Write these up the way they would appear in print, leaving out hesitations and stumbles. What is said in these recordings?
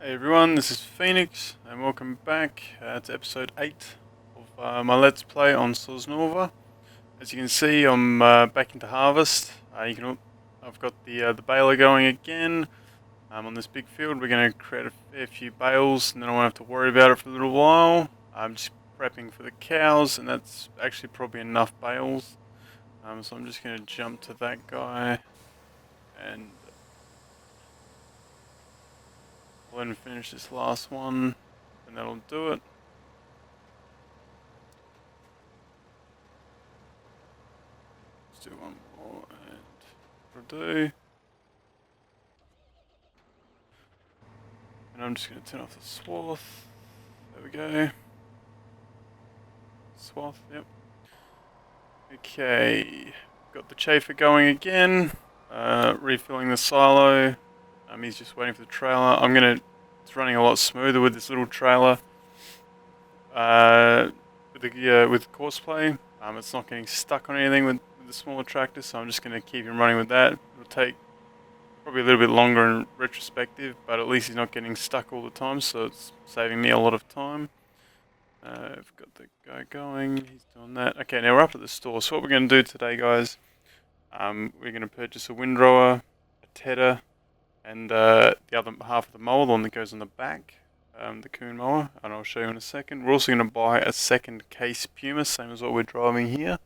Hey everyone, this is Phoenix, and welcome back to episode 8 of my Let's Play on Sosnovka. As you can see, I'm back into harvest. I've got the baler going again. On this big field, we're going to create a fair few bales, and then I won't have to worry about it for a little while. I'm just prepping for the cows, and that's actually probably enough bales. So I'm just going to jump to that guy, and I'll then finish this last one, and that'll do it. Let's do one more, and that'll do. And I'm just going to turn off the swath. There we go. Swath, yep. Okay, got the chafer going again. Refilling the silo. He's just waiting for the trailer. It's running a lot smoother with this little trailer. With Courseplay. It's not getting stuck on anything with the smaller tractor, so I'm just going to keep him running with that. It'll take probably a little bit longer in retrospective, but at least he's not getting stuck all the time, so it's saving me a lot of time. I've got the guy going, he's doing that. Okay, now we're up at the store. So what we're going to do today, guys, we're going to purchase a windrower, a tedder, and the other half of the mower, the one that goes on the back, the coon mower, and I'll show you in a second. We're also going to buy a second case Puma, same as what we're driving here.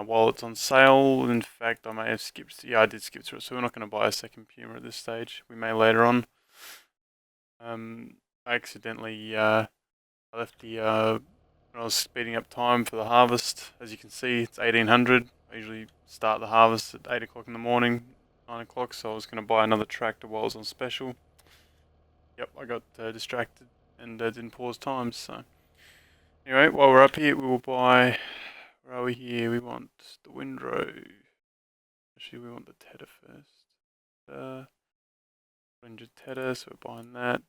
While it's on sale, in fact, I may have skipped. Yeah, I did skip through it, so we're not going to buy a second Puma at this stage. We may later on. I accidentally I left the when I was speeding up time for the harvest. As you can see, it's 1800. I usually start the harvest at 8 o'clock in the morning, 9 o'clock. So I was going to buy another tractor while it was on special. Yep, I got distracted and didn't pause time. So anyway, while we're up here, we will buy. Where are we here? We want the windrow. Actually, we want the tedder first. Ranger tedder, so we're buying that.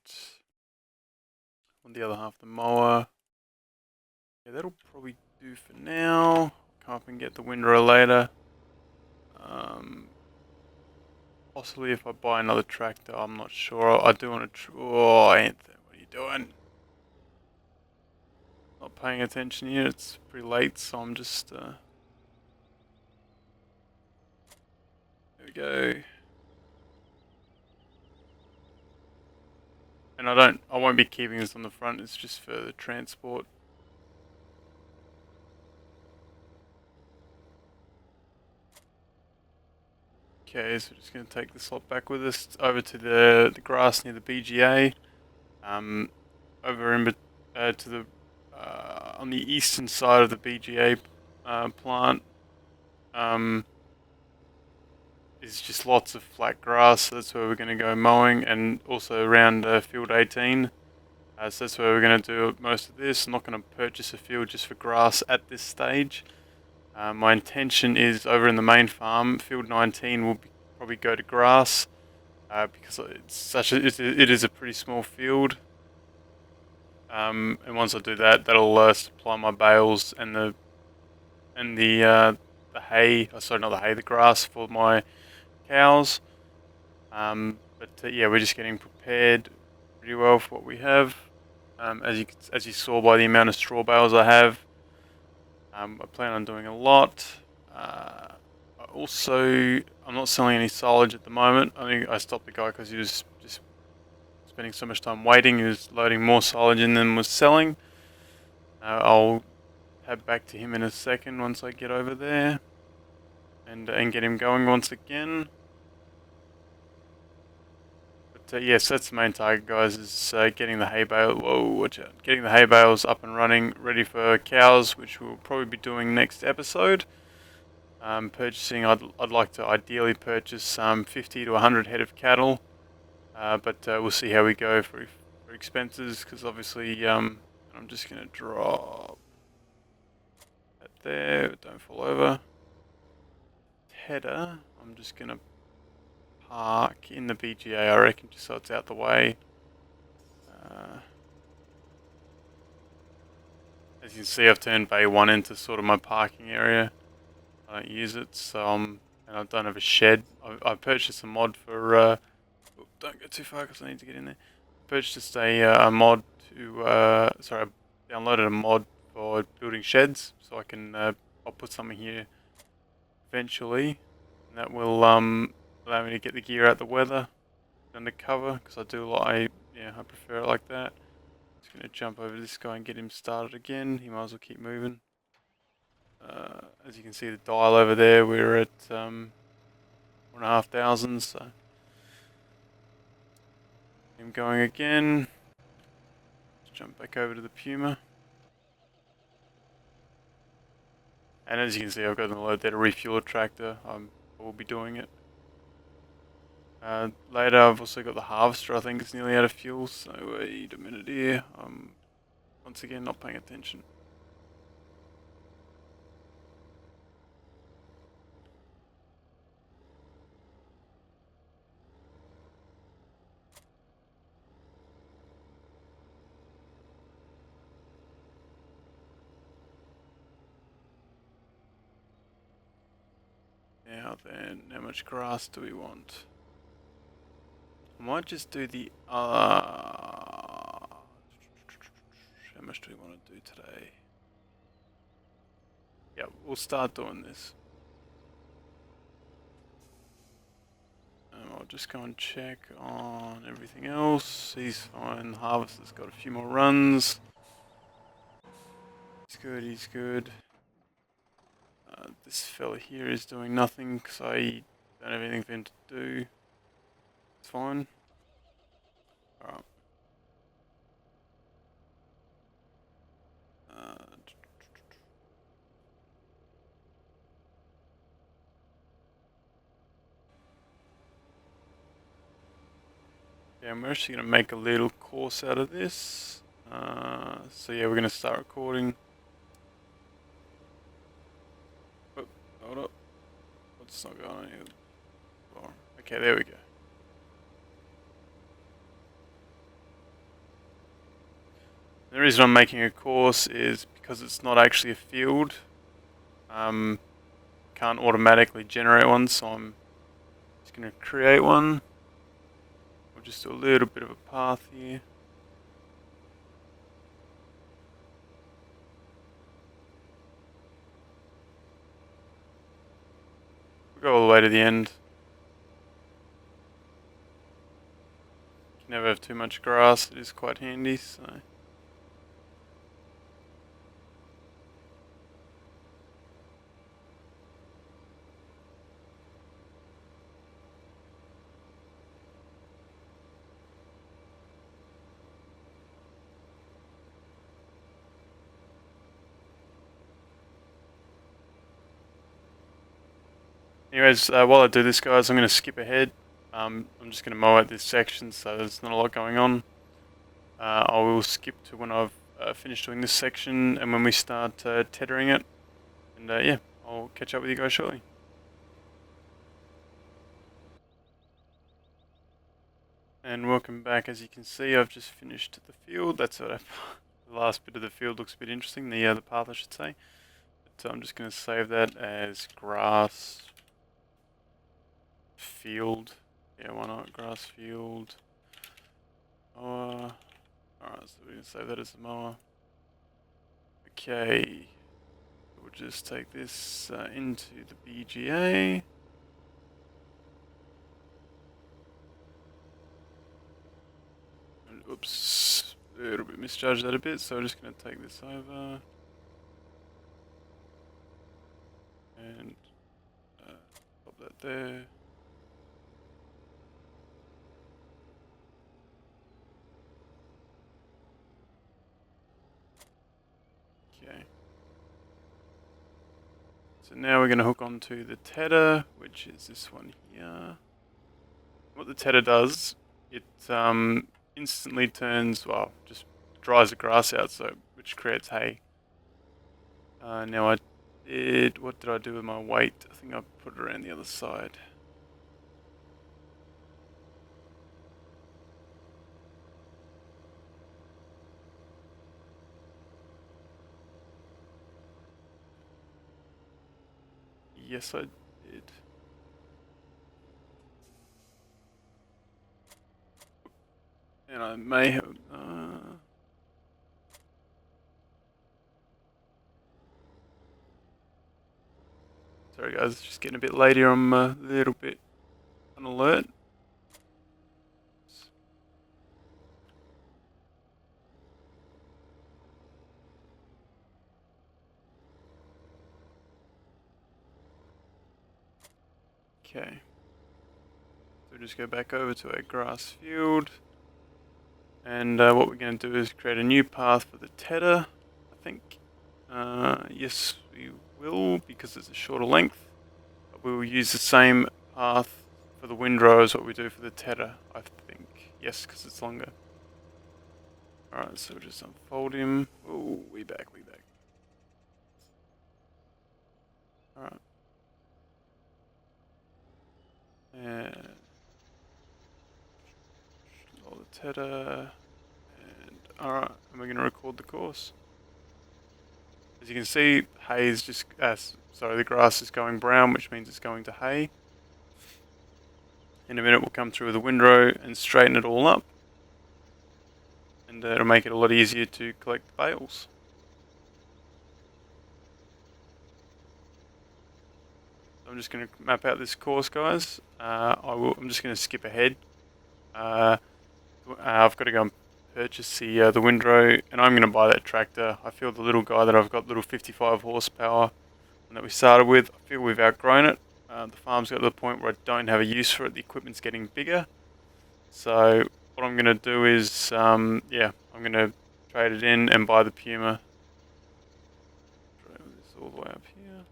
On the other half, the mower. Yeah, that'll probably do for now. Come up and get the windrow later. Possibly if I buy another tractor, I'm not sure. I do want to. Oh, Anthony, what are you doing? Not paying attention here. It's pretty late, so I'm just. There we go. And I won't be keeping this on the front. It's just for the transport. Okay, so we're just going to take this lot back with us over to the grass near the BGA. Over in to the on the eastern side of the BGA plant is just lots of flat grass. So that's where we're going to go mowing, and also around field 18. So that's where we're going to do most of this. I'm not going to purchase a field just for grass at this stage. My intention is over in the main farm, field 19 will probably go to grass because it is a pretty small field. And once I do that, that'll supply my bales and the hay. Sorry, not the hay, the grass for my cows. Yeah, we're just getting prepared pretty well for what we have. As you saw by the amount of straw bales I have. I plan on doing a lot. I'm not selling any silage at the moment. I think I stopped the guy because he was just spending so much time waiting. He was loading more silage in than was selling. I'll head back to him in a second once I get over there and get him going once again. But yes, that's the main target, guys, is getting the hay bale. Whoa, watch out! Getting the hay bales up and running, ready for cows, which we'll probably be doing next episode. Purchasing, I'd like to ideally purchase 50 to 100 head of cattle, but we'll see how we go for expenses, because obviously I'm just going to drop that there, don't fall over. Header, I'm just going to park in the BGA, I reckon, just so it's out the way. As you can see, I've turned Bay 1 into sort of my parking area. I don't use it, so and I don't have a shed. I purchased a mod for. Don't go too far because I need to get in there. purchased a mod to, sorry, I downloaded a mod for building sheds, so I can, I'll put something here eventually, and that will allow me to get the gear out the weather under cover, because I do like, yeah, I prefer it like that. Just gonna jump over this guy and get him started again. He might as well keep moving. As you can see, the dial over there, we're at 1,500, so him going again. Let's jump back over to the Puma. And as you can see, I've got an alert there to refuel a tractor. I will be doing it. Later, I've also got the harvester. I think it's nearly out of fuel, so wait a minute here. Once again, not paying attention. Now then, how much grass do we want? I might just do the, how much do we want to do today? Yeah, we'll start doing this. I'll just go and check on everything else. He's fine. The harvester's got a few more runs. He's good, he's good. This fella here is doing nothing because I don't have anything for him to do. It's fine. Alright. Yeah, I'm actually going to make a little course out of this. So yeah, we're going to start recording. Oh, hold up. What's not going on here? Oh, okay, there we go. The reason I'm making a course is because it's not actually a field. Can't automatically generate one, so I'm just going to create one. We'll just do a little bit of a path here. We'll go all the way to the end. You can never have too much grass, it is quite handy, so. Anyways, while I do this, guys, I'm going to skip ahead. I'm just going to mow out this section, so there's not a lot going on. I will skip to when I've finished doing this section and when we start tethering it. And yeah, I'll catch up with you guys shortly. And welcome back. As you can see, I've just finished the field. That's what the last bit of the field looks a bit interesting. The path, I should say. But I'm just going to save that as grass field. Yeah, why not? Grass field. Mower. Alright, so we're going to save that as the mower. Okay. We'll just take this into the BGA. Oops, a little bit misjudged that a bit, so I'm just going to take this over. And pop that there. Okay. So now we're going to hook onto the tether, which is this one here. What the tether does, it instantly turns, well, just dries the grass out, so which creates hay. Now what did I do with my weight? I think I put it around the other side. Yes, I did. And I may have... sorry guys, it's just getting a bit late here. I'm a little bit on alert. Okay. So just go back over to our grass field. And what we're going to do is create a new path for the tether, I think. Yes, we will, because it's a shorter length. But we will use the same path for the windrow as what we do for the tether, I think. Yes, because it's longer. Alright, so we'll just unfold him. Oh, we back. Alright. And roll the tether. And alright, and we're going to record the course. As you can see, hay is just, sorry, the grass is going brown, which means it's going to hay. In a minute we'll come through with the windrow and straighten it all up. And it'll make it a lot easier to collect the bales. I'm just going to map out this course, guys. I'm just going to skip ahead. I've got to go and purchase the windrow, and I'm going to buy that tractor. I feel the little guy that I've got, little 55 horsepower, and that we started with, I feel we've outgrown it. The farm's got to the point where I don't have a use for it. The equipment's getting bigger. So what I'm going to do is, I'm going to trade it in and buy the Puma. Drove this all the way up here.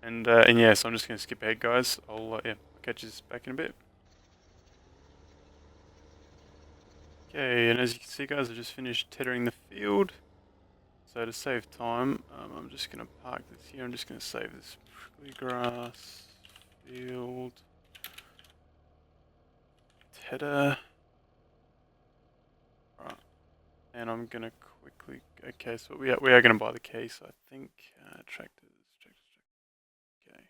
And yeah, so I'm just going to skip ahead, guys. I'll catch you back in a bit. Okay, and as you can see, guys, I just finished tethering the field. So to save time, I'm just going to park this here. I'm just going to save this prickly grass field. Tether. Right. And I'm going to quickly... Okay, so we are going to buy the case, I think. Tractors. Okay.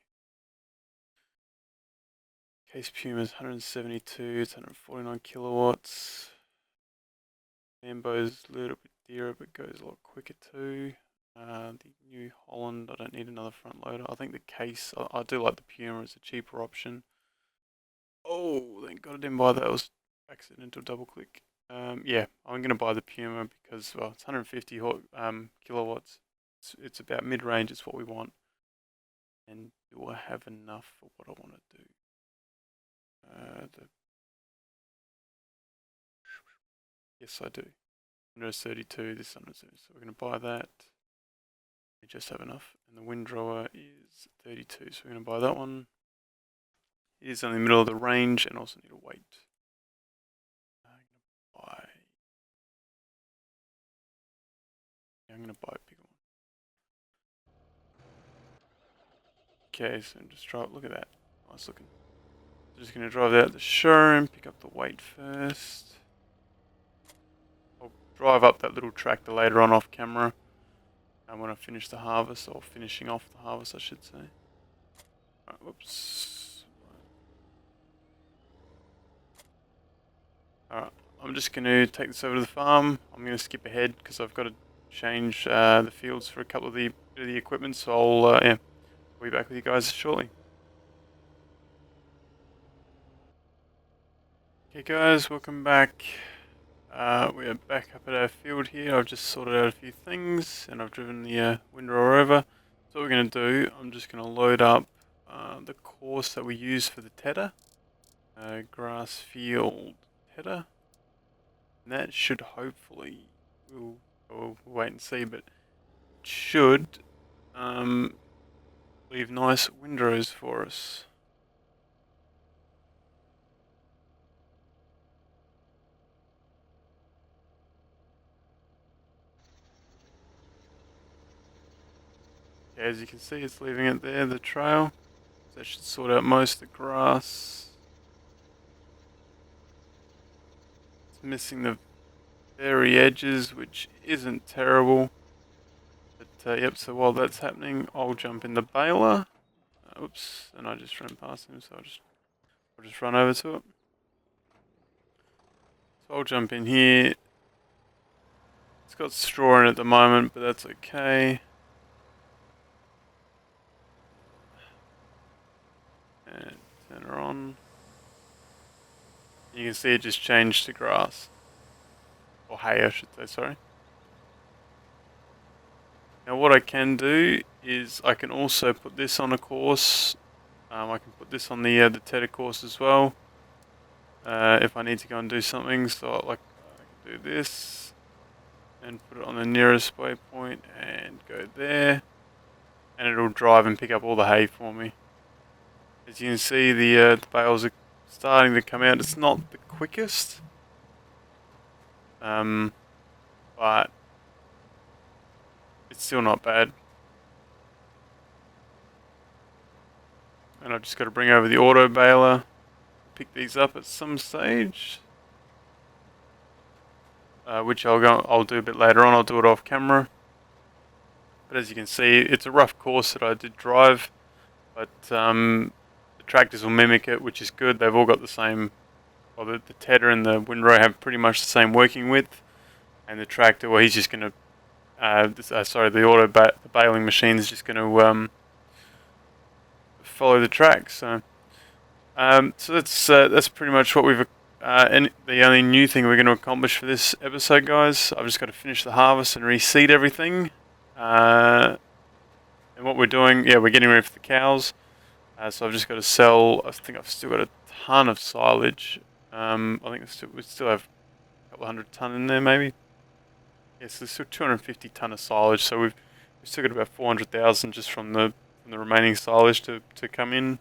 Case Puma is 172, it's 149 kilowatts. Lambo's a little bit dearer, but goes a lot quicker too. The New Holland, I don't need another front loader. I think the case, I do like the Puma, it's a cheaper option. Oh, thank God I didn't buy that. It was accidental double click. Yeah, I'm going to buy the Puma because, well, it's 150 kilowatts. It's about mid-range, it's what we want. And do I have enough for what I want to do? Yes, I do. 132, this 130, so we're going to buy that. We just have enough. And the windrower is 32, so we're going to buy that one. It is in the middle of the range and also need a weight. I'm going to buy a bigger one. Okay, so just drive, look at that. Nice looking. Just going to drive out the showroom, pick up the weight first. I'll drive up that little tractor later on off camera. And when I finish the harvest, or finishing off the harvest, I should say. Right, whoops. Alright, I'm just going to take this over to the farm. I'm going to skip ahead because I've got to change the fields for a couple of the equipment. So I'll be back with you guys shortly. Okay guys, welcome back. We are back up at our field here. I've just sorted out a few things and I've driven the windrower over. So what we're going to do, I'm just going to load up the course that we use for the tether. Grass field tether. And that should hopefully, we'll wait and see, but it should leave nice windrows for us. Okay, as you can see, it's leaving it there, the trail. So that should sort out most of the grass. It's missing the very edges, which isn't terrible. But yep, so while that's happening, I'll jump in the baler. Oops, and I just ran past him, so I'll just I'll just run over to it. So I'll jump in here. It's got straw in it at the moment, but that's okay. And turn her on. You can see it just changed to grass. Or hay, I should say, sorry. Now what I can do is I can also put this on a course. I can put this on the tedder course as well. If I need to go and do something, so I can do this and put it on the nearest waypoint and go there, and it'll drive and pick up all the hay for me. As you can see, the bales are starting to come out. It's not the quickest, but it's still not bad. And I've just got to bring over the auto baler, pick these up at some stage, which I'll do a bit later on. I'll do it off camera. But as you can see, it's a rough course that I did drive, but the tractors will mimic it, which is good. They've all got the same, well, the tedder and the windrow have pretty much the same working width, and the tractor, well, he's just going to, the baling machine is just going to follow the track. So that's pretty much what we've. And the only new thing we're going to accomplish for this episode, guys, I've just got to finish the harvest and reseed everything. And what we're doing, we're getting ready for the cows. So I've just got to sell. I think I've still got a ton of silage. I think we still have a couple hundred ton in there, maybe. Yes, there's still 250 ton of silage. So we've still got about 400,000 just from the remaining silage to come in.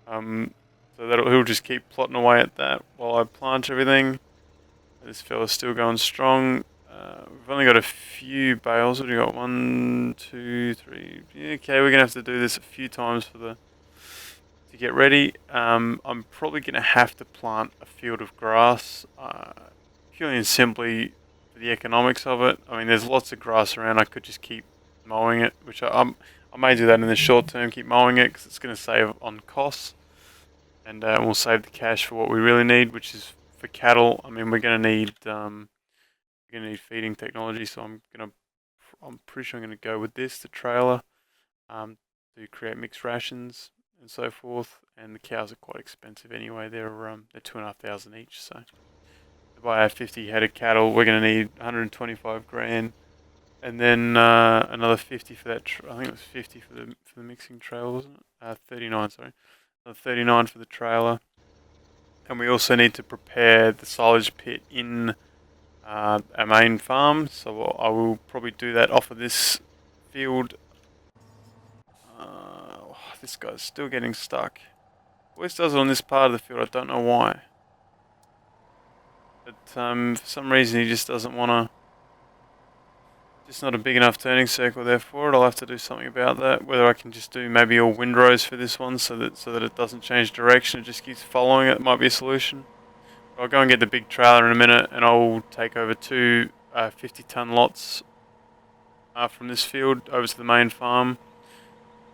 So he'll just keep plotting away at that while I plant everything. This fella's still going strong. We've only got a few bales. What do we got? 1, 2, 3. Yeah, okay, we're gonna have to do this a few times to get ready. I'm probably gonna have to plant a field of grass, purely and simply for the economics of it. I mean, there's lots of grass around. I could just keep mowing it, which I may do that in the short term. Keep mowing it because it's gonna save on costs, and we'll save the cash for what we really need, which is for cattle. I mean, we're gonna need feeding technology, so I'm pretty sure I'm gonna go with this, the trailer, to create mixed rations and so forth. And the cows are quite expensive anyway. They're 2,500 each. So to buy 50 head of cattle, we're gonna need 125 grand, and then another 50 for that. I think it was 50 for the mixing trailer, wasn't it? 39, sorry. 39 for the trailer, and we also need to prepare the silage pit in our main farm, so I will probably do that off of this field. This guy's still getting stuck. Always does it on this part of the field, I don't know why. But for some reason he just doesn't want to. Just not a big enough turning circle there for it. I'll have to do something about that. Whether I can just do maybe all windrows for this one so that it doesn't change direction, it just keeps following it, might be a solution. I'll go and get the big trailer in a minute, and I'll take over two 50-ton lots from this field over to the main farm,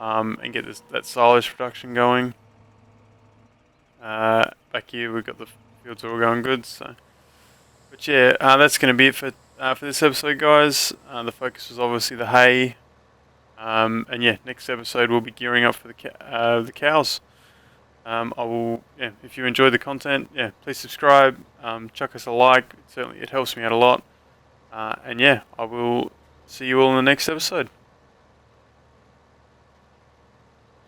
and get that silage production going. Back here we've got the fields all going good. So, but yeah, that's going to be it for this episode, guys. The focus was obviously the hay, and yeah, next episode we'll be gearing up for the cows. I will, if you enjoyed the content, please subscribe, chuck us a like. It helps me out a lot. And yeah, I will see you all in the next episode.